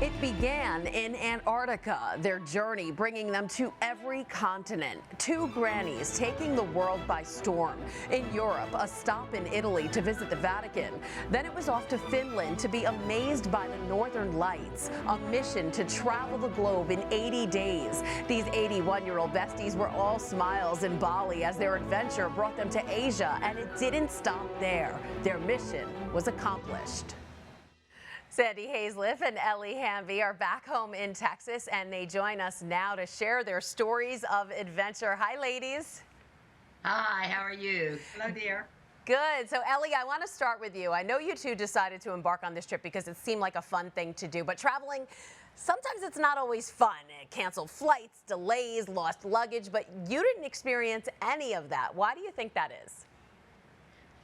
It began in Antarctica, their journey bringing them to every continent. Two grannies taking the world by storm. In Europe, a stop in Italy to visit the Vatican. Then it was off to Finland to be amazed by the northern lights. A mission to travel the globe in 80 days. These 81-year-old besties were all smiles in Bali as their adventure brought them to Asia, and it didn't stop there. Their mission was accomplished. Sandy Hazelip and Ellie Hamby are back home in Texas, and they join us now to share their stories of adventure. Hi, ladies. Hi, how are you? Hello, dear. Good. So, Ellie, I want to start with you. I know you two decided to embark on this trip because it seemed like a fun thing to do, but traveling, sometimes it's not always fun. Canceled flights, delays, lost luggage, but you didn't experience any of that. Why do you think that is?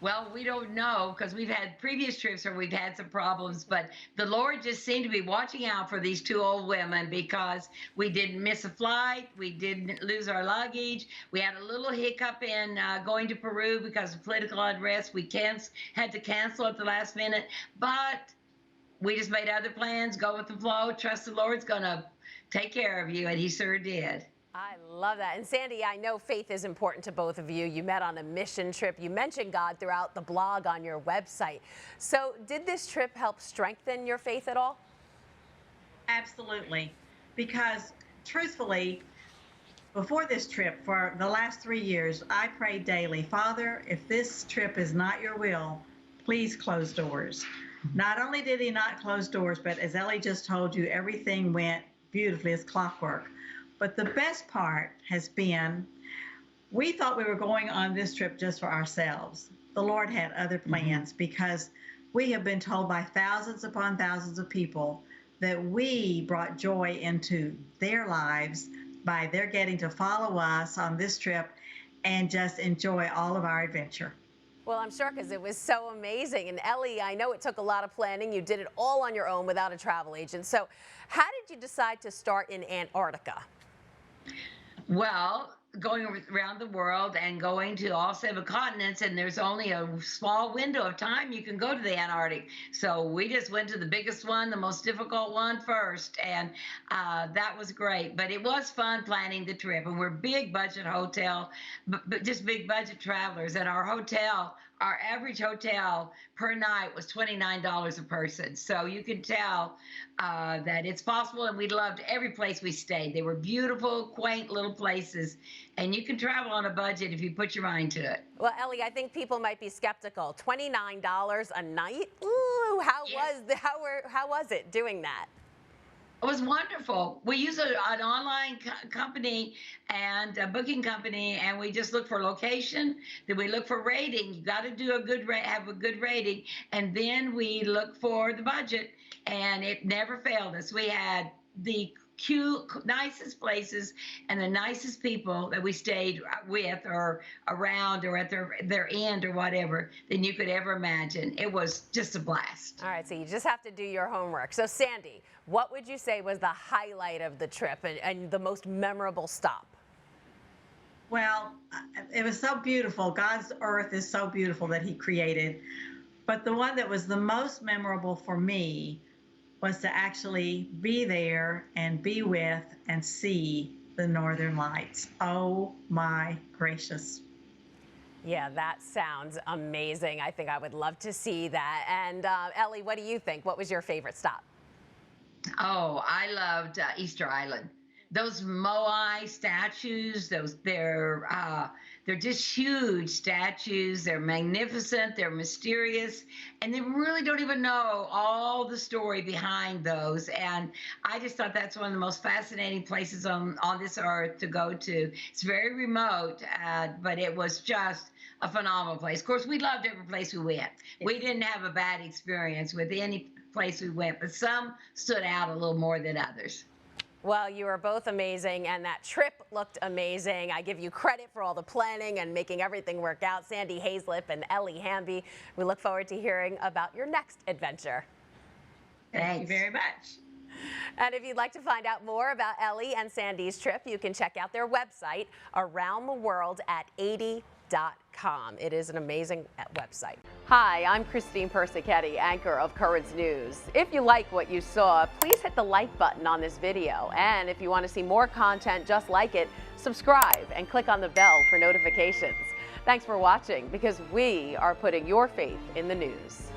Well, we don't know because we've had previous trips where we've had some problems, but the Lord just seemed to be watching out for these two old women because we didn't miss a flight, we didn't lose our luggage, we had a little hiccup in going to Peru because of political unrest. We had to cancel at the last minute, but we just made other plans, go with the flow, trust the Lord's going to take care of you, and He sure did. I love that. And Sandy, I know faith is important to both of you. You met on a mission trip. You mentioned God throughout the blog on your website. So did this trip help strengthen your faith at all? Absolutely. Because truthfully, before this trip, for the last 3 years, I prayed daily, Father, if this trip is not your will, please close doors. Not only did He not close doors, but as Ellie just told you, everything went beautifully as clockwork. But the best part has been, we thought we were going on this trip just for ourselves. The Lord had other plans because we have been told by thousands upon thousands of people that we brought joy into their lives by their getting to follow us on this trip and just enjoy all of our adventure. Well, I'm sure, because it was so amazing. And Ellie, I know it took a lot of planning. You did it all on your own without a travel agent. So how did you decide to start in Antarctica? Well, going around the world and going to all 7 continents, and there's only a small window of time you can go to the Antarctic. So we just went to the biggest one, the most difficult one first, and that was great. But it was fun planning the trip, and we're big budget hotel, but just big budget travelers. And our average hotel per night was $29 a person. So you can tell that it's possible, and we loved every place we stayed. They were beautiful, quaint little places, and you can travel on a budget if you put your mind to it. Well, Ellie, I think people might be skeptical. $29 a night? Ooh, how was it doing that? It was wonderful. We use an online company and a booking company, and we just look for location. Then we look for rating. You got to do have a good rating, and then we look for the budget. And it never failed us. We had the nicest places and the nicest people that we stayed with or around or at their end or whatever than you could ever imagine. It was just a blast. All right, so you just have to do your homework. So Sandy, what would you say was the highlight of the trip and the most memorable stop? Well, it was so beautiful. God's earth is so beautiful that He created. But the one that was the most memorable for me was to actually be there and be with and see the Northern Lights. Oh my gracious. Yeah, that sounds amazing. I think I would love to see that. And Ellie, what do you think? What was your favorite stop? Oh, I loved Easter Island. Those Moai statues, they're just huge statues. They're magnificent. They're mysterious, and they really don't even know all the story behind those. And I just thought that's one of the most fascinating places on this earth to go to. It's very remote, but it was just a phenomenal place. Of course, we loved every place we went. We didn't have a bad experience with any place we went, but some stood out a little more than others. Well, you were both amazing, and that trip looked amazing. I give you credit for all the planning and making everything work out. Sandy Hazelip and Ellie Hamby, we look forward to hearing about your next adventure. Thank you very much. And if you'd like to find out more about Ellie and Sandy's trip, you can check out their website, Around the World at 80 Globetrotting.com. It is an amazing website. Hi, I'm Christine Persichetti, anchor of Currents News. If you like what you saw, please hit the like button on this video. And if you want to see more content just like it, subscribe and click on the bell for notifications. Thanks for watching, because we are putting your faith in the news.